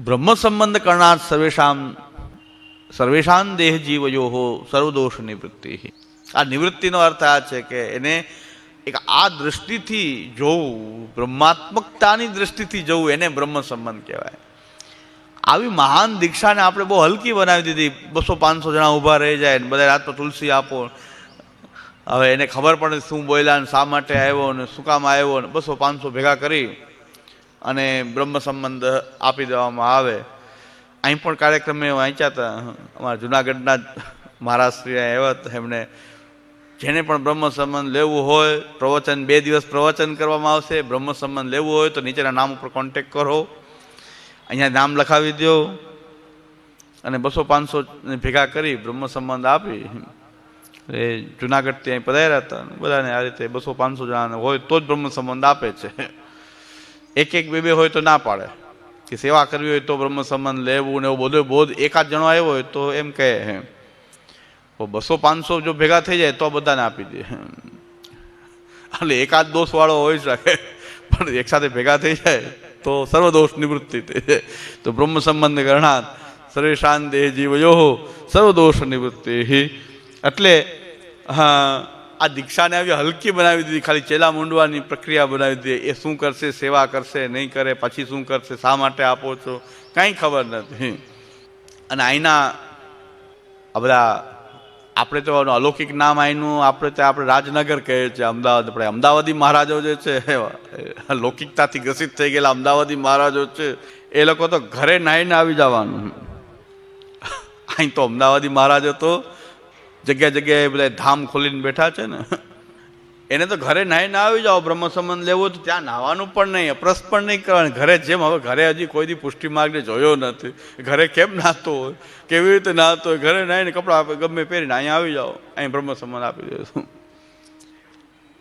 બ્રહ્મ સંબંધ કરનાર સર્વેશાન દેહ જીવયો સર્વદોષ નિવૃત્તિ. આ નિવૃત્તિનો અર્થ આ છે કે એને એક આ દ્રષ્ટિથી જોવું, બ્રહ્માત્મકતાની દ્રષ્ટિથી જોવું, એને બ્રહ્મ સંબંધ કહેવાય. આવી મહાન દીક્ષાને આપણે બહુ હલકી બનાવી દીધી. 200-500 જણા ઊભા રહી જાય ને બધા રાત પર તુલસી આપો. હવે એને ખબર પડે શું બોલ્યા ને શા માટે આવ્યો ને શું કામ આવ્યો ને 200-500 ભેગા કરી અને બ્રહ્મ સંબંધ આપી દેવામાં આવે. અહીં પણ કાર્યક્રમ વાંચ્યા હતા. અમારા જુનાગઢના મહારાજશ્રી આવ્યા હતા. એમણે જેને પણ બ્રહ્મ સંબંધ લેવું હોય, પ્રવચન 2 દિવસ પ્રવચન કરવામાં આવશે. બ્રહ્મ સંબંધ લેવું હોય તો નીચેના નામ ઉપર કોન્ટેક કરો, અહીંયા નામ લખાવી દો અને 200-500 ભેગા કરી બ્રહ્મ સંબંધ આપી. એ જુનાગઢથી અહીં પધાર્યા હતા. બધાને આ રીતે 200-500 જણાને હોય તો જ બ્રહ્મ સંબંધ આપે છે. 1-1, 2-2 હોય તો ના પાડે કે સેવા કરવી હોય તો બ્રહ્મ સંબંધ લેવું ને એવું બધું. બોધ એકાદ જણો આવ્યો હોય તો એમ કહે 200-500 જો ભેગા થઈ જાય તો બધાને આપી દે. એટલે એકાદ દોષવાળો હોય શકે, પણ એકસાથે ભેગા થઈ જાય તો સર્વદોષ નિવૃત્તિ થઈ જાય. તો બ્રહ્મ સંબંધ કરનાર સર્વેશાન દેહ જીવયો સર્વદોષ નિવૃત્તિ. એટલે આ દીક્ષાને આવી હલકી બનાવી દીધી, ખાલી ચેલા મૂંડવાની પ્રક્રિયા બનાવી દીધી. એ શું કરશે, સેવા કરશે, નહીં કરે, પછી શું કરશે, શા માટે આપો છો, કાંઈ ખબર નથી. અને અહીંના આ બધા આપણે તો અલૌકિક નામ અહીંનું આપણે રાજનગર કહીએ છીએ, અમદાવાદ. આપણે અમદાવાદી મહારાજો જે છે, લૌકિકતાથી ગ્રસિત થઈ ગયેલા અમદાવાદી મહારાજો છે, એ લોકો તો ઘરે નાહીને આવી જવાનું. અહીં તો અમદાવાદી મહારાજો તો જગ્યા જગ્યાએ બધા ધામ ખોલીને બેઠા છે ને, એને તો ઘરે નાહીને આવી જાઓ. બ્રહ્મ સંબંધ લેવો તો ત્યાં નાહવાનું પણ નહીં, અપ્રસ પણ નહીં કરવાનું. ઘરે જેમ હવે ઘરે હજી કોઈ દી પુષ્ટિ માર્ગને જોયો નથી, ઘરે કેમ નાહતો હોય, કેવી રીતે નાહતો હોય, ઘરે નાહીને કપડાં ગમે પહેરીને અહીંયા આવી જાઓ, અહીં બ્રહ્મ સંબંધ આપી દઈશું.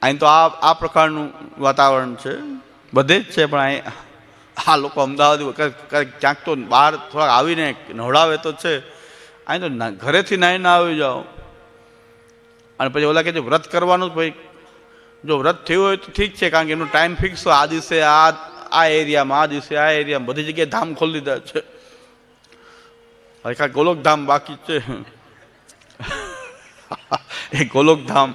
અહીં તો આ પ્રકારનું વાતાવરણ છે, બધે જ છે. પણ અહીં આ લોકો અમદાવાદ ક્યાંક તો બહાર થોડાક આવીને નવડાવે તો છે. અહીં તો ઘરેથી નાહીને આવી જાઓ. અને પછી ઓલા કે જે વ્રત કરવાનું, ભાઈ જો વ્રત થયું હોય તો ઠીક છે, કારણ કે એનું ટાઈમ ફિક્સ હોય. આ દિવસે આ એરિયામાં, આ દિવસે આ એરિયામાં, બધી જગ્યાએ ધામ ખોલી દીધા છે. હવે કાંઈ ગોલોકધામ બાકી છે, એ ગોલોકધામ.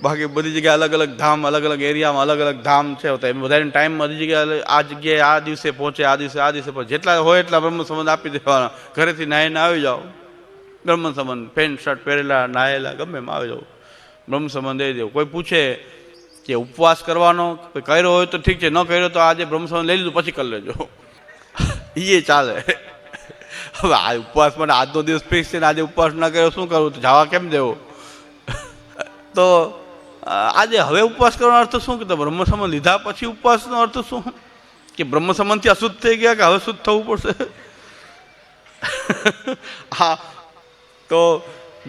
બાકી બધી જગ્યાએ અલગ અલગ ધામ, અલગ અલગ એરિયામાં અલગ અલગ ધામ છે. તો એમ બધાને ટાઈમ બધી જગ્યાએ આ જગ્યાએ આ દિવસે પહોંચે, આ દિવસે પહોંચે. જેટલા હોય એટલા બ્રહ્મ સંબંધ આપી દેવાના. ઘરેથી નાહીને આવી જાઓ, બ્રહ્મ સંબંધ પેન્ટ શર્ટ પહેરેલા, નાહેલા, ગમે એમ આવી જાઓ, બ્રહ્મ સંબંધ દઈ દેવો. કોઈ પૂછે કે ઉપવાસ કરવાનો, કોઈ કર્યો હોય તો ઠીક છે, ન કર્યો તો આજે બ્રહ્મ સંબંધ લઈ લીધું પછી કરી લેજો, એ ચાલે. હવે આ ઉપવાસ માટે આજનો દિવસ ફિક્સ છે ને આજે ઉપવાસ ના કર્યો શું કરવું, તો જવા કેમ દેવો? તો આજે હવે ઉપવાસ કરવાનો અર્થ શું, કે બ્રહ્મ સંબંધ લીધા પછી ઉપવાસનો અર્થ શું, કે બ્રહ્મ સંબંધથી અશુદ્ધ થઈ ગયા કે હવે શુદ્ધ થવું પડશે? હા, તો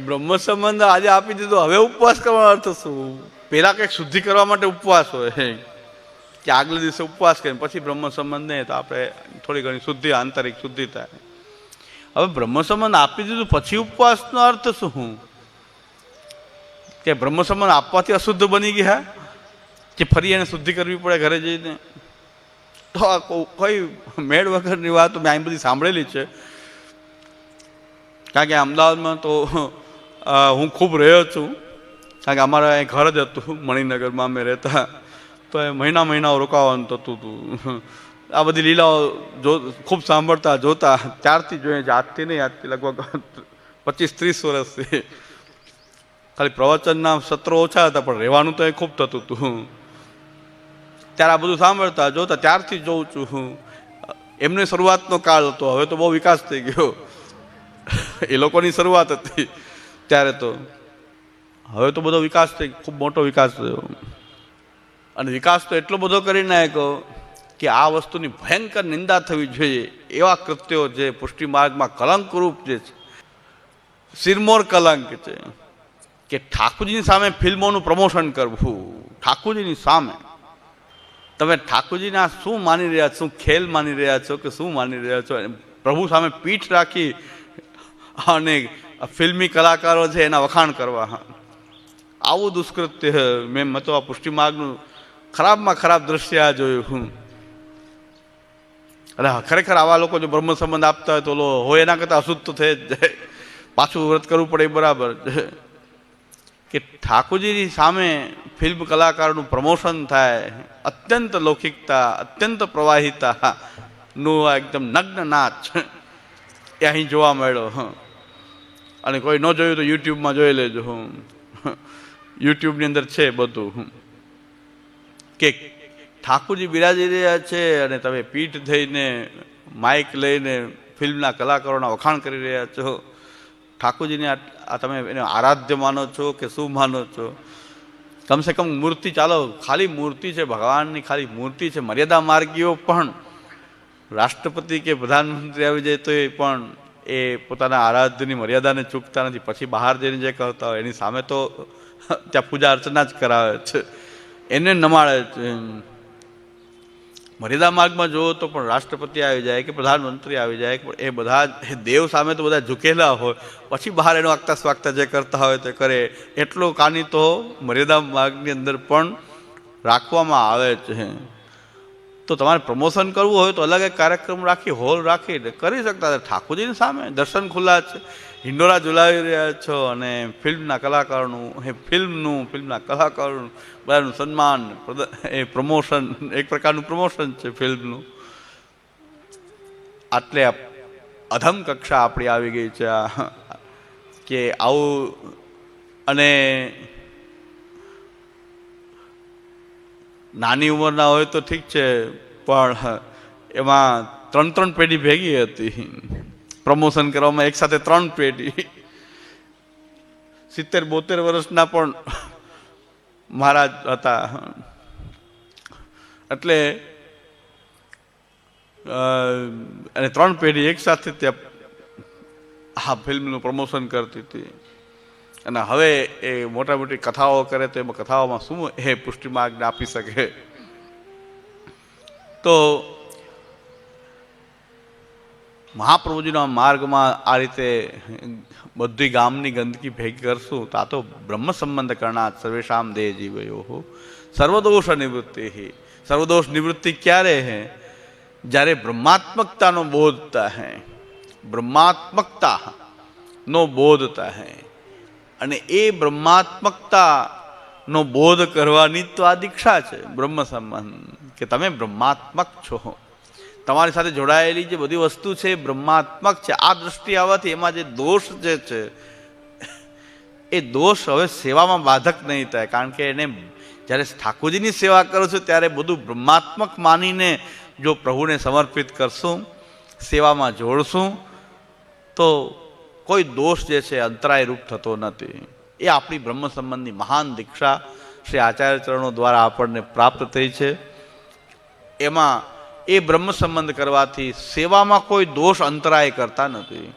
બ્રહ્મ સંબંધ આજે આપી દીધો, હવે ઉપવાસ કરવાનો અર્થ શું? પહેલાં કંઈક શુદ્ધિ કરવા માટે ઉપવાસ હોય કે આગલે દિવસે ઉપવાસ કરીને પછી બ્રહ્મ સંબંધ નહીં, તો આપણે થોડી ઘણી શુદ્ધિ, આંતરિક શુદ્ધિ થાય. હવે બ્રહ્મ સંબંધ આપી દીધું પછી ઉપવાસનો અર્થ શું, કે બ્રહ્મ સંબંધ આપવાથી અશુદ્ધ બની ગયા કે ફરી એને શુદ્ધિ કરવી પડે ઘરે જઈને? તો આ કોઈ મેળ વગરની વાત મેં અહીં બધી સાંભળેલી છે. કારણ કે અમદાવાદમાં તો હું ખૂબ રહ્યો છું, કારણ કે અમારે અહીં ઘર જ હતું મણિનગરમાં અમે રહેતા, તો એ મહિનાઓ રોકાવાનું થતું હતું. આ બધી લીલાઓ ખૂબ સાંભળતા જોતા ત્યારથી જોઈએ છે, આજથી નહીં, આજથી લગભગ 25-30 વર્ષથી. ખાલી પ્રવચનના સત્રો ઓછા હતા પણ રહેવાનું તો એ ખૂબ થતું હતું. ત્યારે આ બધું સાંભળતા જોતા ત્યારથી જોઉં છું. એમની શરૂઆતનો કાળ હતો, હવે તો બહુ વિકાસ થઈ ગયો. એ લોકોની શરૂઆત હતી ત્યારે તો, હવે તો બધો વિકાસ થઈ, ખૂબ મોટો વિકાસ થયો. અને વિકાસ તો એટલો બધો કરી નાખ્યો કે આ વસ્તુની ભયંકર નિંદા થવી જોઈએ. એવા કૃત્યો જે પુષ્ટિ માર્ગમાં કલંકરૂપ જે છે, સિરમોર કલંક છે, કે ઠાકોરજીની સામે ફિલ્મોનું પ્રમોશન કરવું. ઠાકોરજીની સામે તમે ઠાકોરજીના શું માની રહ્યા છો, શું ખેલ માની રહ્યા છો કે શું માની રહ્યા છો? પ્રભુ સામે પીઠ રાખી અને ફિલ્મી કલાકારો છે એના વખાણ કરવા, આવું દુષ્કૃત્ય મેં તો આ પુષ્ટિ માર્ગનું ખરાબમાં ખરાબ દ્રશ્ય આ જોયું. અરે ખરેખર આવા લોકો જો બ્રહ્મ સંબંધ આપતા હોય તો હોય એના કરતાં અશુદ્ધ તો થઈ જ જાય, પાછું વ્રત કરવું પડે એ બરાબર કે ઠાકોરજીની સામે ફિલ્મ કલાકારનું પ્રમોશન થાય, અત્યંત લૌકિકતા, અત્યંત પ્રવાહિતાનું એકદમ નગ્ન નાચ એ અહીં જોવા મળ્યો. અને કોઈ ન જોયું તો યુટ્યુબમાં જોઈ લેજો, યુટ્યુબની અંદર છે બધું, કે ઠાકોરજી બિરાજી રહ્યા છે અને તમે પીઠ થઈને માઇક લઈને ફિલ્મના કલાકારોના વખાણ કરી રહ્યા છો. ઠાકોરજીને આ તમે એને આરાધ્ય માનો છો કે શું માનો છો? કમસે કમ મૂર્તિ, ચાલો ખાલી મૂર્તિ છે, ભગવાનની ખાલી મૂર્તિ છે. મર્યાદા માર્ગીઓ પણ રાષ્ટ્રપતિ કે પ્રધાનમંત્રી આવી જાય તો એ પણ એ પોતાના આરાધ્યની મર્યાદાને ચૂકતા નથી. પછી બહાર જઈને જે કરતા હોય એની સામે તો ત્યાં પૂજા અર્ચના જ કરાવે છે, એને નમાડે છે. મર્યાદા માર્ગમાં જુઓ તો પણ રાષ્ટ્રપતિ આવી જાય કે પ્રધાનમંત્રી આવી જાય, પણ એ બધા દેવ સામે તો બધા ઝૂકેલા હોય, પછી બહાર એનો આગતા સ્વાગતા જે કરતા હોય તે કરે. એટલો કાની તો મર્યાદા માર્ગની અંદર પણ રાખવામાં આવે છે. તો તમારે પ્રમોશન કરવું હોય તો અલગ એક કાર્યક્રમ રાખી, હોલ રાખી કરી શકતા. ઠાકોરજીની સામે દર્શન ખુલ્લા છે, હિંડોળા ઝુલાવી રહ્યા છો અને ફિલ્મના કલાકારોનું, ફિલ્મના કલાકારોનું બધાનું સન્માન, એ પ્રમોશન, એક પ્રકારનું પ્રમોશન છે ફિલ્મનું. આટલે અધમ કક્ષા આપણી આવી ગઈ છે કે આવું. અને નાની ઉંમરના હોય તો ઠીક છે, પણ એમાં 3 પેઢી ભેગી હતી પ્રમોશન કરવામાં, એક સાથે 3 પેઢી, 70-72 વર્ષના પણ મહારાજ હતા. એટલે અને 3 પેઢી એક સાથે ત્યાં આ ફિલ્મનું પ્રમોશન કરતી હતી. અને હવે એ મોટા મોટી કથાઓ કરે તો એમાં કથાઓમાં શું એ પુષ્ટિ માર્ગ આપી શકે? તો મહાપ્રભુજીના માર્ગમાં આ રીતે બધી ગામની ગંદકી ભેગી કરશું તો આ તો બ્રહ્મ સંબંધ કરનાર સર્વેશામ દેહ જીવયો સર્વદોષ નિવૃત્તિ. સર્વદોષ નિવૃત્તિ ક્યારે હે? જ્યારે બ્રહ્માત્મકતાનો બોધતા હે, બ્રહ્માત્મકતા નો બોધતા હે. અને એ બ્રહ્માત્મકતાનો બોધ કરવાની તો આ દીક્ષા છે બ્રહ્મ સંબંધ, કે તમે બ્રહ્માત્મક છો. તમારી સાથે જોડાયેલી જે બધી વસ્તુ છે એ બ્રહ્માત્મક છે. આ દૃષ્ટિ આવવાથી એમાં જે દોષ જે છે એ દોષ હવે સેવામાં બાધક નહીં થાય. કારણ કે એને જ્યારે ઠાકોરજીની સેવા કરો છો ત્યારે બધું બ્રહ્માત્મક માનીને જો પ્રભુને સમર્પિત કરશું, સેવામાં જોડશું, તો કોઈ દોષ જે છે અંતરાય રૂપ થતો નથી. એ આપણી બ્રહ્મ સંબંધની મહાન દીક્ષા શ્રી આચાર્ય ચરણો દ્વારા આપણને પ્રાપ્ત થઈ છે. એમાં એ બ્રહ્મ સંબંધ કરવાથી સેવામાં કોઈ દોષ અંતરાય કરતા નથી.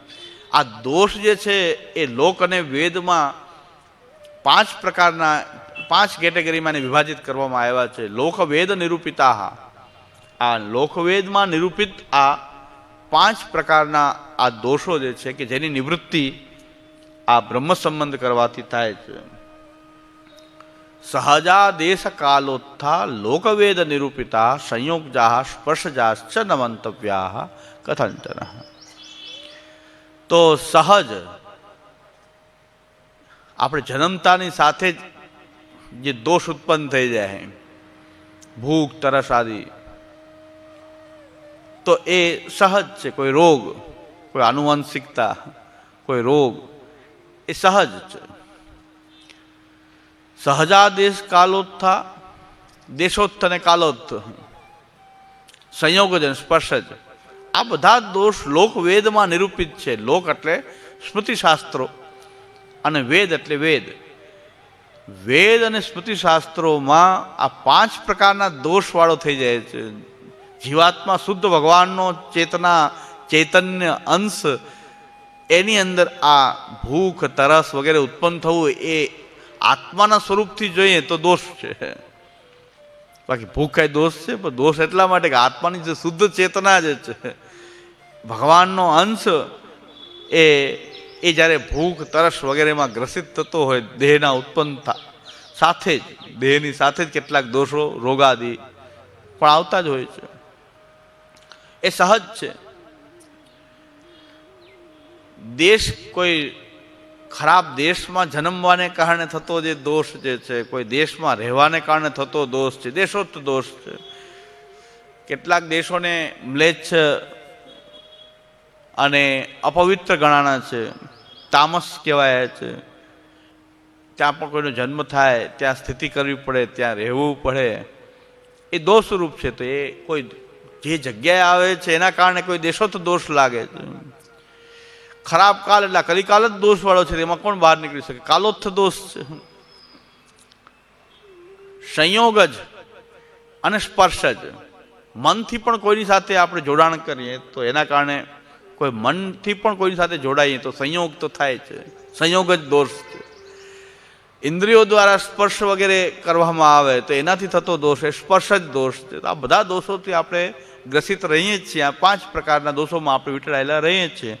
આ દોષ જે છે એ લોક અને વેદમાં 5 પ્રકારના 5 કેટેગરીમાં વિભાજિત કરવામાં આવ્યા છે. લોકવેદ નિરૂપિતા. આ લોકવેદમાં નિરૂપિત આ 5 પ્રકારના આ દોષો જે છે કે જેની નિવૃત્તિ આ બ્રહ્મ સંબંધ કરવાથી થાય છે. સહજાદેશ કાલોત્થા લોકવેદ નિરૂપિતા સંયોગજા સ્પર્શજાશ્ચ ન મંતવ્યા કથંચન. તો સહજ આપણે જન્મતાની સાથે જ જે દોષ ઉત્પન્ન થઈ જાય, ભૂખ, તરસ આદિ, તો એ સહજ છે. કોઈ રોગ, કોઈ આનુવંશિકતા, કોઈ રોગ, એ સહજ છે. સહજાદેશ કાલોત્થા, દેશોત્થ અને કાલોત્થ, સંયોગજન, સ્પર્શજ, આ બધા દોષ લોકવેદમાં નિરૂપિત છે. લોક એટલે સ્મૃતિશાસ્ત્રો અને વેદ એટલે વેદ. વેદ અને સ્મૃતિશાસ્ત્રોમાં આ 5 પ્રકારના દોષવાળો થઈ જાય છે. જીવાત્મા શુદ્ધ ભગવાનનો ચૈતન્ય અંશ, એની અંદર આ ભૂખ, તરસ વગેરે ઉત્પન્ન થવું એ આત્માના સ્વરૂપથી જોઈએ તો દોષ છે. બાકી ભૂખ કઈ દોષ છે? પણ દોષ એટલા માટે કે આત્માની જે શુદ્ધ ચેતના જે છે, ભગવાનનો અંશ, એ જ્યારે ભૂખ, તરસ વગેરેમાં ગ્રસિત થતો હોય, દેહના ઉત્પન્ન સાથે જ, દેહની સાથે જ કેટલાક દોષો, રોગાદિ પણ આવતા જ હોય છે. એ સહજ છે. દેશ કોઈ ખરાબ દેશમાં જન્મવાને કારણે થતો જે દોષ જે છે, કોઈ દેશમાં રહેવાને કારણે થતો દોષ છે, દેશોત્ત દોષ છે. કેટલાક દેશોને મ્લેચ્છ અને અપવિત્ર ગણાના છે, તામસ કહેવાય છે. ત્યાં પણ કોઈનો જન્મ થાય, ત્યાં સ્થિતિ કરવી પડે, ત્યાં રહેવું પડે, એ દોષરૂપ છે. તો એ કોઈ જે જગ્યાએ આવે છે એના કારણે કોઈ દેશોત્ત દોષ લાગે છે. ખરાબ કાળ એટલે કલિકાલ જ દોષવાળો છે, એમાં કોણ બહાર નીકળી શકે? કાલોત્થ દોષ છે. સંયોગ જ અને સ્પર્શ જ. મનથી પણ કોઈની સાથે આપણે જોડાણ કરીએ તો એના કારણે, કોઈ મનથી પણ કોઈની સાથે જોડાઈએ તો સંયોગ તો થાય છે. સંયોગ જ દોષ છે. ઇન્દ્રિયો દ્વારા સ્પર્શ વગેરે કરવામાં આવે તો એનાથી થતો દોષ એ સ્પર્શ જ દોષ છે. આ બધા દોષોથી આપણે ગ્રસિત રહીએ જ છીએ. આ 5 પ્રકારના દોષોમાં આપણે વીંટળાયેલા રહીએ છીએ.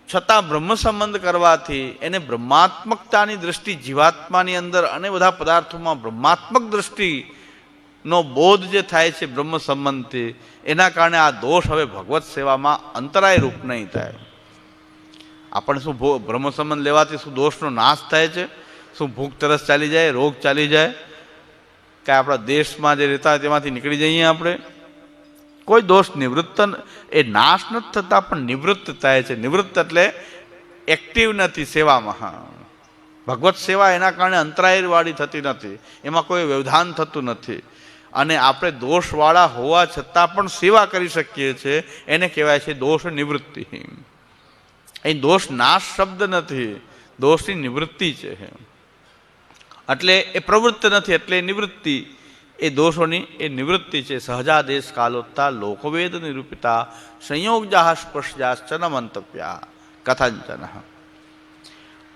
છતાં બ્રહ્મ સંબંધ કરવાથી એને બ્રહ્માત્મકતાની દ્રષ્ટિ જીવાત્માની અંદર અને બધા પદાર્થોમાં બ્રહ્માત્મક દ્રષ્ટિનો બોધ જે થાય છે બ્રહ્મ સંબંધથી, એના કારણે આ દોષ હવે ભગવત સેવામાં અંતરાય રૂપ નહીં થાય. આપણે શું બ્રહ્મ સંબંધ લેવાથી શું દોષનો નાશ થાય છે? શું ભૂખ તરસ ચાલી જાય, રોગ ચાલી જાય, કે આપણા દેશમાં જે રહેતા હોય તેમાંથી નીકળી જઈએ આપણે? કોઈ દોષ નિવૃત્ત, એ નાશ નથી થતા પણ નિવૃત્ત થાય છે. નિવૃત્ત એટલે એક્ટિવ નથી સેવામાં. ભગવત સેવા એના કારણે અંતરાયવાળી થતી નથી, એમાં કોઈ વ્યવધાન થતું નથી. અને આપણે દોષવાળા હોવા છતાં પણ સેવા કરી શકીએ છીએ, એને કહેવાય છે દોષ નિવૃત્તિ. એ દોષ નાશ શબ્દ નથી, દોષની નિવૃત્તિ છે. એટલે એ પ્રવૃત્ત નથી, એટલે નિવૃત્તિ. એ દોષોની એ નિવૃત્તિ છે. સહજાદેશ કાલોત્તા લોકવેદ નિરૂપિતા સંયોગજા સ્પર્શજાશ્ચ ન મંતવ્યા કથંચન.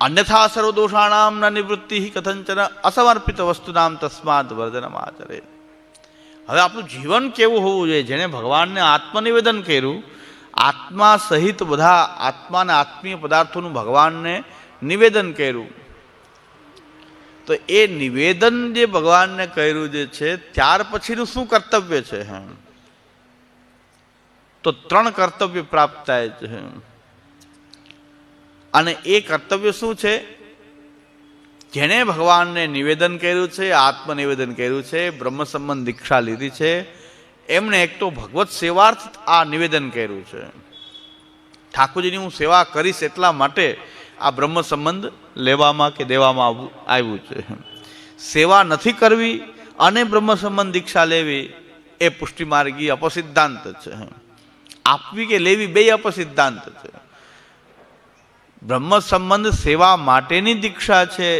અન્યથા સર્વદોષાણામ ન નિવૃત્તિ કથંચન અસમર્પિત વસ્તુનામ તસ્માદ વર્જનમ આચરે. હવે આપણું જીવન કેવું હોવું જોઈએ? જેણે ભગવાનને આત્મનિવેદન કર્યું, આત્મા સહિત બધા આત્માના આત્મીય પદાર્થોનું ભગવાનને નિવેદન કર્યું, તો એ નિવેદન જે ભગવાનને કર્યું જે છે, ત્યાર પછીનું શું કર્તવ્ય છે? તો 3 કર્તવ્ય પ્રાપ્ત થાય છે. અને એ કર્તવ્ય શું છે? જેણે ભગવાનને નિવેદન કર્યું છે, આત્મનિવેદન કર્યું છે, બ્રહ્મ સંબંધ દીક્ષા લીધી છે, એમણે એક તો ભગવત સેવાર્થ આ નિવેદન કર્યું છે. ઠાકોરજીની હું સેવા કરીશ એટલા માટે આ બ્રહ્મ સંબંધ લેવામાં કે દેવામાં આવ્યું છે. સેવા નથી કરવી અને બ્રહ્મ સંબંધ દીક્ષા લેવી એ પુષ્ટિમાર્ગી અપસિદ્ધાંત છે. આપવી કે લેવી બે અપસિદ્ધાંત છે. બ્રહ્મ સંબંધ સેવા માટેની દીક્ષા છે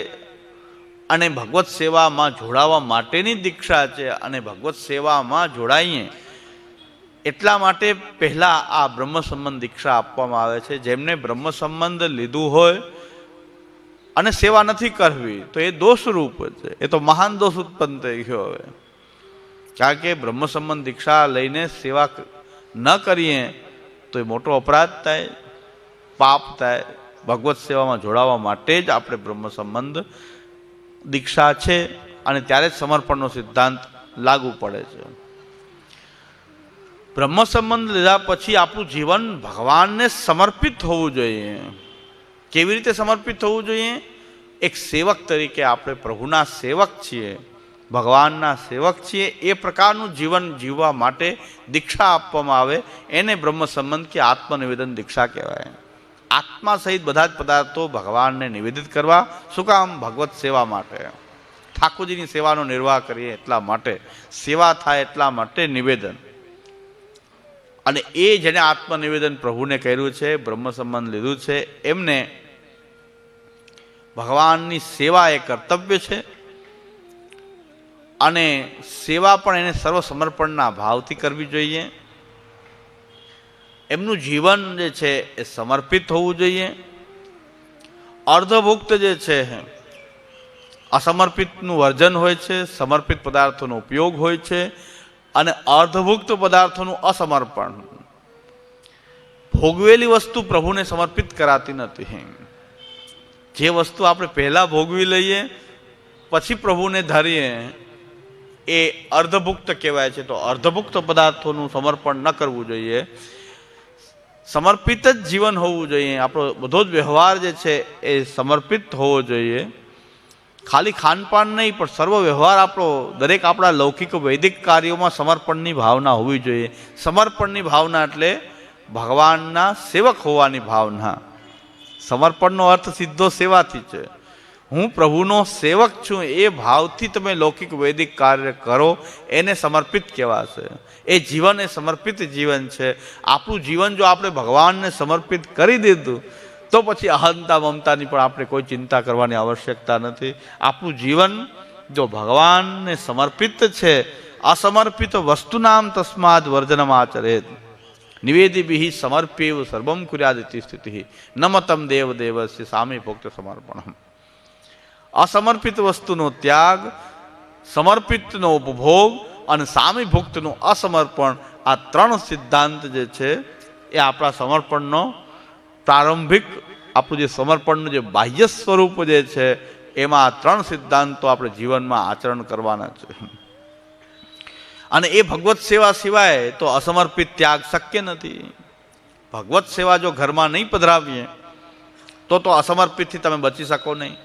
અને ભગવત સેવામાં જોડાવા માટેની દીક્ષા છે. અને ભગવત સેવામાં જોડાઈએ એટલા માટે પહેલા આ બ્રહ્મ સંબંધ દીક્ષા આપવામાં આવે છે. જેમને બ્રહ્મ સંબંધ લીધું હોય અને સેવા નથી કરવી તો એ દોષરૂપ છે. એ તો મહાન દોષ ઉત્પન્ન થઈ ગયો હવે. કારણ કે બ્રહ્મ સંબંધ દીક્ષા લઈને સેવા ન કરીએ તો એ મોટો અપરાધ થાય, પાપ થાય. ભગવત સેવામાં જોડાવા માટે જ આપણે બ્રહ્મ સંબંધ દીક્ષા છે અને ત્યારે જ સમર્પણનો સિદ્ધાંત લાગુ પડે છે. બ્રહ્મ સંબંધ લીધા પછી આપણું જીવન ભગવાનને સમર્પિત હોવું જોઈએ. કેવી રીતે સમર્પિત હોવું જોઈએ? એક સેવક તરીકે આપણે પ્રભુના સેવક છીએ, ભગવાનના સેવક છીએ, એ પ્રકારનું જીવન જીવવા માટે દીક્ષા આપવામાં આવે એને બ્રહ્મ સંબંધ કે આત્મનિવેદન દીક્ષા કહેવાય. આત્મા સહિત બધા જ પદાર્થો ભગવાનને નિવેદિત કરવા. શું કામ? ભગવત સેવા માટે. ઠાકોરજીની સેવાનો નિર્વાહ કરીએ એટલા માટે, સેવા થાય એટલા માટે નિવેદન. અને એ જેને આત્મનિવેદન પ્રભુને કર્યું છે, બ્રહ્મ સંબંધ લીધું છે, એમને ભગવાનની સેવા એ કર્તવ્ય છે. અને સેવા પણ એને સર્વ સમર્પણના ભાવથી કરવી જોઈએ. એમનું જીવન જે છે એ સમર્પિત હોવું જોઈએ. અર્ધભુક્ત જે છે અસમર્પિતનું વર્જન હોય છે, સમર્પિત પદાર્થોનો ઉપયોગ હોય છે, અને અર્ધભુક્ત પદાર્થોનું અસમર્પણ. ભોગવેલી વસ્તુ પ્રભુને સમર્પિત કરાતી નથી. જે વસ્તુ આપણે પહેલા ભોગવી લઈએ પછી પ્રભુને ધરીએ એ અર્ધભુક્ત કહેવાય છે. તો અર્ધભુક્ત પદાર્થોનું સમર્પણ ન કરવું જોઈએ. સમર્પિત જ જીવન હોવું જોઈએ. આપણો બધો જ વ્યવહાર જે છે એ સમર્પિત હોવો જોઈએ. ખાલી ખાનપાન નહીં, પણ સર્વ વ્યવહાર આપણો, દરેક આપણા લૌકિક વૈદિક કાર્યોમાં સમર્પણની ભાવના હોવી જોઈએ. સમર્પણની ભાવના એટલે ભગવાનના સેવક હોવાની ભાવના. સમર્પણનો અર્થ સીધો સેવાથી છે. હું પ્રભુનો સેવક છું એ ભાવથી તમે લૌકિક વૈદિક કાર્ય કરો, એને સમર્પિત કહેવાશે. એ જીવન એ સમર્પિત જીવન છે. આપણું જીવન જો આપણે ભગવાનને સમર્પિત કરી દીધું તો પછી અહંતા મમતાની પણ આપણે કોઈ ચિંતા કરવાની આવશ્યકતા નથી. આપણું જીવન જો ભગવાનને સમર્પિત છે, અસમર્પિત વસ્તુનામ તસ્માદ વર્જનમ આચરેત નિવેદિભિ સમર્પ્યેવ સર્વમ કુર્યાદિતિ સ્થિતિ નમતમ દેવ દેવસ્ય સામે ભોક્ત સમર્પણમ. અસમર્પિત વસ્તુનો ત્યાગ, સમર્પિતનો ઉપભોગ અને સામી ભુક્તનું અસમર્પણ, આ ત્રણ સિદ્ધાંત જે છે એ આપણા સમર્પણનો પ્રારંભિક, આપણું જે સમર્પણનું જે બાહ્ય સ્વરૂપ જે છે એમાં આ ત્રણ સિદ્ધાંતો આપણે જીવનમાં આચરણ કરવાના છે. અને એ ભગવત સેવા સિવાય તો અસમર્પિત ત્યાગ શક્ય નથી. ભગવત સેવા જો ઘરમાં નહીં પધરાવીએ તો અસમર્પિતથી તમે બચી શકો નહીં.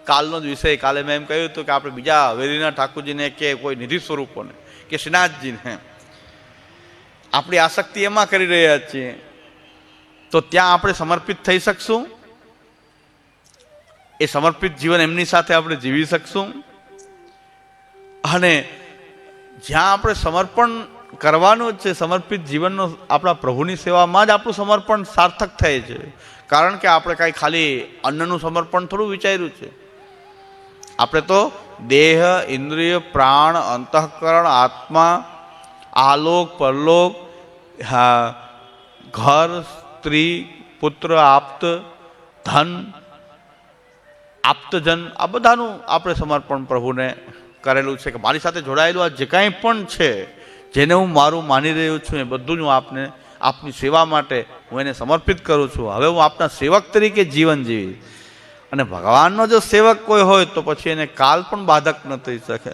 કાલનો જ વિષય, કાલે મેં એમ કહ્યું હતું કે આપણે બીજા હવેલીના ઠાકોરજીને કે કોઈ નિધિ સ્વરૂપોને કે શ્રીનાથજીને આપણી આસક્તિ એમાં કરી રહ્યા છીએ, તો ત્યાં આપણે સમર્પિત થઈ શકશું? એ સમર્પિત જીવન એમની સાથે આપણે જીવી શકશું? અને જ્યાં આપણે સમર્પણ કરવાનું જ છે, સમર્પિત જીવનનો આપણા પ્રભુની સેવામાં જ આપણું સમર્પણ સાર્થક થાય છે. કારણ કે આપણે કાંઈ ખાલી અન્નનું સમર્પણ થોડું વિચાર્યું છે. આપણે તો દેહ, ઇન્દ્રિય, પ્રાણ, અંતઃકરણ, આત્મા, આલોક, પરલોક, ઘર, સ્ત્રી, પુત્ર, આપ્ત, ધન, આપ્તજન, આ બધાનું આપણે સમર્પણ પ્રભુને કરેલું છે. કે મારી સાથે જોડાયેલું આ જે કાંઈ પણ છે, જેને હું મારું માની રહ્યો છું, એ બધું જ હું આપને, આપની સેવા માટે હું એને સમર્પિત કરું છું. હવે હું આપના સેવક તરીકે જીવન જીવીશ. અને ભગવાનનો જો સેવક કોઈ હોય તો પછી એને કાલ પણ બાધક ન થઈ શકે.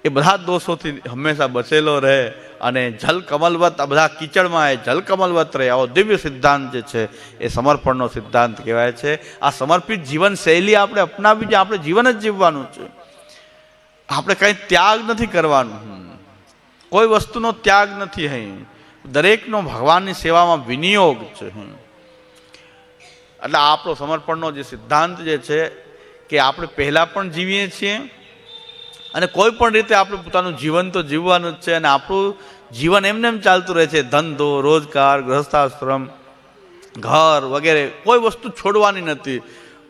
એ બધા દોષોથી હંમેશા બચેલો રહે અને જલ કમલવત, આ બધા કીચડમાં એ જલ કમલવત રહે. આવો દિવ્ય સિદ્ધાંત જે છે એ સમર્પણનો સિદ્ધાંત કહેવાય છે. આ સમર્પિત જીવન શૈલી આપણે અપનાવી છે. આપણે જીવન જ જીવવાનું છે. આપણે કંઈ ત્યાગ નથી કરવાનું. કોઈ વસ્તુનો ત્યાગ નથી. અહીં દરેકનો ભગવાનની સેવામાં વિનિયોગ છે. એટલે આપણો સમર્પણનો જે સિદ્ધાંત જે છે કે આપણે પહેલાં પણ જીવીએ છીએ અને કોઈ પણ રીતે આપણે પોતાનું જીવન તો જીવવાનું જ છે. અને આપણું જીવન એમને એમ ચાલતું રહે છે. ધંધો, રોજગાર, ગૃહસ્થાશ્રમ, ઘર વગેરે કોઈ વસ્તુ છોડવાની નથી.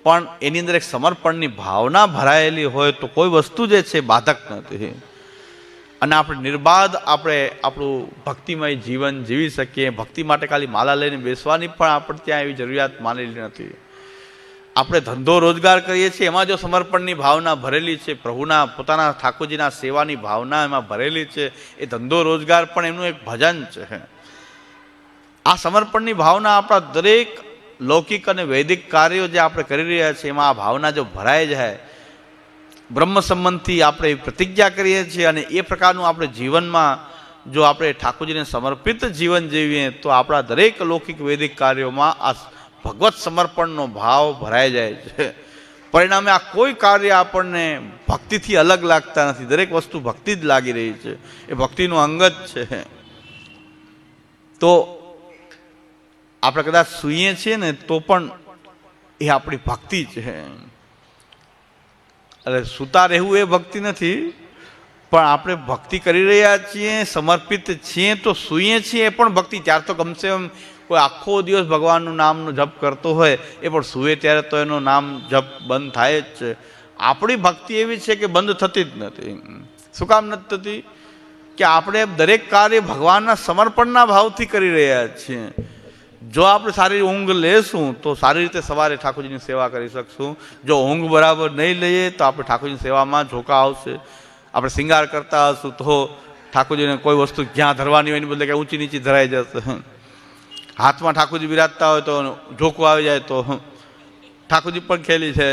પણ એની અંદર એક સમર્પણની ભાવના ભરાયેલી હોય તો કોઈ વસ્તુ જે છે બાધક નથી. અને આપણે નિર્બાધ આપણે આપણું ભક્તિમય જીવન જીવી શકીએ. ભક્તિ માટે ખાલી માલા લઈને બેસવાની પણ આપણે ત્યાં એવી જરૂરિયાત માનેલી નથી. આપણે ધંધો રોજગાર કરીએ છીએ, એમાં જો સમર્પણની ભાવના ભરેલી છે, પ્રભુના પોતાના ઠાકોરજીના સેવાની ભાવના એમાં ભરેલી છે, એ ધંધો રોજગાર પણ એમનું એક ભજન છે. આ સમર્પણની ભાવના આપણા દરેક લૌકિક અને વૈદિક કાર્યો જે આપણે કરી રહ્યા છીએ એમાં આ ભાવના જો ભરાઈ જાય, બ્રહ્મ સંબંધથી આપણે પ્રતિજ્ઞા કરીએ છીએ અને એ પ્રકારનું આપણે જીવનમાં જો આપણે ઠાકોરજીને સમર્પિત જીવન જીવીએ તો આપણા દરેક લૌકિક વૈદિક કાર્યોમાં આ ભગવત સમર્પણનો ભાવ ભરાઈ જાય છે. પરિણામે આ કોઈ કાર્ય આપણને ભક્તિથી અલગ લાગતા નથી. દરેક વસ્તુ ભક્તિ જ લાગી રહી છે. એ ભક્તિનું અંગ જ છે. તો આપણે કદાચ સૂઈએ છીએ ને તો પણ એ આપણી ભક્તિ છે. એટલે સૂતા રહેવું એ ભક્તિ નથી, પણ આપણે ભક્તિ કરી રહ્યા છીએ, સમર્પિત છીએ તો સૂઈએ છીએ એ પણ ભક્તિ. ત્યાર તો કમસે કમ કોઈ આખો દિવસ ભગવાનનું નામનો જપ કરતો હોય એ પણ સૂએ ત્યારે તો એનું નામ જપ બંધ થાય જ છે. આપણી ભક્તિ એવી છે કે બંધ થતી જ નથી. શું કામ નથી થતી? કે આપણે દરેક કાર્ય ભગવાનના સમર્પણના ભાવથી કરી રહ્યા છીએ. જો આપણે સારી ઊંઘ લેશું તો સારી રીતે સવારે ઠાકોરજીની સેવા કરી શકશું. જો ઊંઘ બરાબર નહીં લઈએ તો આપણે ઠાકોરજીની સેવામાં ઝોકા આવશે. આપણે શિંગાર કરતા હશું તો ઠાકોરજીને કોઈ વસ્તુ જ્યાં ધરવાની હોય એની બદલે કે ઊંચી નીચી ધરાઈ જશે. હાથમાં ઠાકોરજી બિરાજતા હોય તો ઝોકું આવી જાય તો ઠાકોરજી પણ ખેલી છે.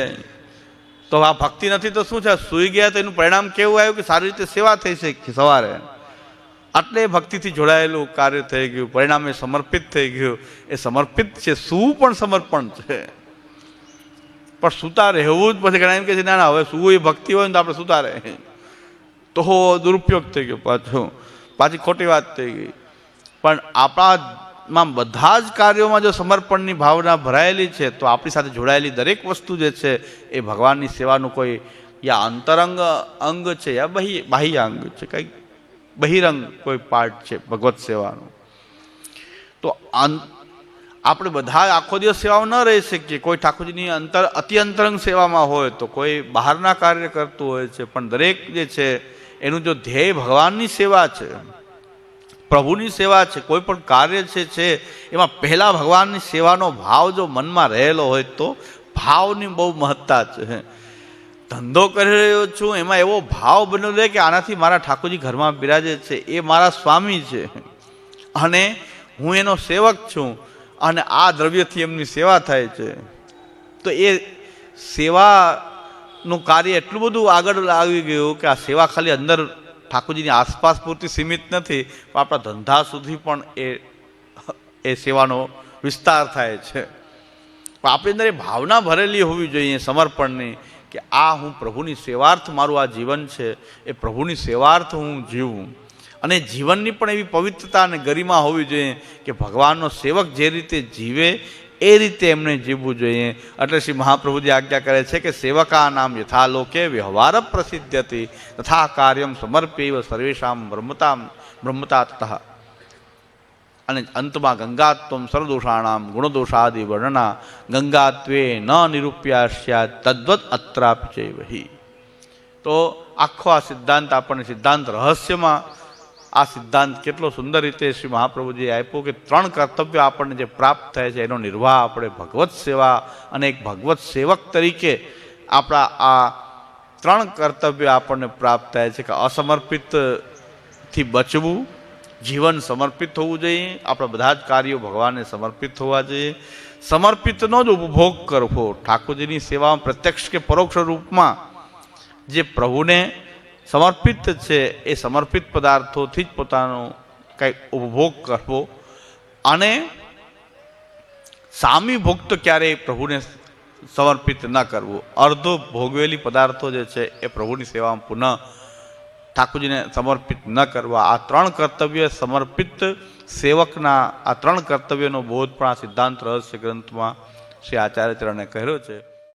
તો આ ભક્તિ નથી તો શું છે? સૂઈ ગયા તો એનું પરિણામ કેવું આવ્યું કે સારી રીતે સેવા થઈ છે સવારે, આટલે ભક્તિથી જોડાયેલું કાર્ય થઈ ગયું, પરિણામે સમર્પિત થઈ ગયું. એ સમર્પિત છે, શું પણ સમર્પણ છે. પણ સૂતા રહેવું જ પછી ઘણા એમ કે છે ના હવે શું એ ભક્તિ હોય ને તો આપણે સૂતા રહે, તો દુરુપયોગ થઈ ગયો, પાછી ખોટી વાત થઈ ગઈ. પણ આપણામાં બધા જ કાર્યોમાં જો સમર્પણની ભાવના ભરાયેલી છે તો આપણી સાથે જોડાયેલી દરેક વસ્તુ જે છે એ ભગવાનની સેવાનું કોઈ યા અંતરંગ અંગ છે યા બાહ્ય અંગ છે, કંઈક બહિરંગ કોઈ પાર્ટ છે ભગવત સેવાનો. તો આપણે બધા આખો દિવસ સેવામાં ન રહી શકીએ. કોઈ ઠાકોરજીની અતિ અંતરંગ સેવામાં હોય તો કોઈ બહારના કાર્ય કરતું હોય છે, પણ દરેક જે છે એનું જો ધ્યેય ભગવાનની સેવા છે, પ્રભુની સેવા છે, કોઈ પણ કાર્ય છે એમાં પહેલાં ભગવાનની સેવાનો ભાવ જો મનમાં રહેલો હોય તો ભાવની બહુ મહત્તા છે. ધંધો કરી રહ્યો છું એમાં એવો ભાવ બનેલો રહે કે આનાથી મારા ઠાકોરજી ઘરમાં બિરાજે છે, એ મારા સ્વામી છે અને હું એનો સેવક છું અને આ દ્રવ્યથી એમની સેવા થાય છે. તો એ સેવાનું કાર્ય એટલું બધું આગળ આવી ગયું કે આ સેવા ખાલી અંદર ઠાકોરજીની આસપાસ પૂરતી સીમિત નથી, પણ આપણા ધંધા સુધી પણ એ સેવાનો વિસ્તાર થાય છે. પણ આપણી અંદર એ ભાવના ભરેલી હોવી જોઈએ સમર્પણની કે આ હું પ્રભુની સેવાર્થ મારું આ જીવન છે, એ પ્રભુની સેવાર્થ હું જીવું. અને જીવનની પણ એવી પવિત્રતા અને ગરિમા હોવી જોઈએ કે ભગવાનનો સેવક જે રીતે જીવે એ રીતે એમને જીવવું જોઈએ. એટલે શ્રી મહાપ્રભુજી આજ્ઞા કરે છે કે સેવકા નામ યથા લોકે વ્યવહાર પ્રસિદ્ધતિ તથા કાર્યમ સમર્પેવ સર્વેશામ બ્રહ્મતા તથા. અને અંતમાં ગંગાત્વમ સર્વદોષાણામ ગુણદોષાદિ વર્ણના ગંગાત્વે ન નિરૂપ્યા તદ્વત અત્રાપી ચૈવહિ. તો આખો આ સિદ્ધાંત આપણને સિદ્ધાંત રહસ્યમાં આ સિદ્ધાંત કેટલો સુંદર રીતે શ્રી મહાપ્રભુજીએ આપ્યો કે 3 કર્તવ્ય આપણને જે પ્રાપ્ત થાય છે એનો નિર્વાહ આપણે ભગવત સેવા અને એક ભગવત સેવક તરીકે આપણા આ 3 કર્તવ્ય આપણને પ્રાપ્ત થાય છે કે અસમર્પિતથી બચવું, જીવન સમર્પિત હોવું જોઈએ, આપણા બધા જ કાર્યો ભગવાનને સમર્પિત હોવા જોઈએ, સમર્પિતનો જ ઉપભોગ કરવો, ઠાકોરજીની સેવામાં પ્રત્યક્ષ કે પરોક્ષ રૂપમાં જે પ્રભુને સમર્પિત છે એ સમર્પિત પદાર્થોથી જ પોતાનો કંઈક ઉપભોગ કરવો. અને સામી ભોગ તો ક્યારેય પ્રભુને સમર્પિત ન કરવું. અર્ધો ભોગવેલી પદાર્થો જે છે એ પ્રભુની સેવામાં પુનઃ ઠાકોરજીને સમર્પિત ન કરવા. આ 3 કર્તવ્ય સમર્પિત સેવકના આ 3 કર્તવ્યનો બોધ પણ આ સિદ્ધાંત રહસ્ય ગ્રંથમાં શ્રી આચાર્ય ચરણે કહ્યો છે.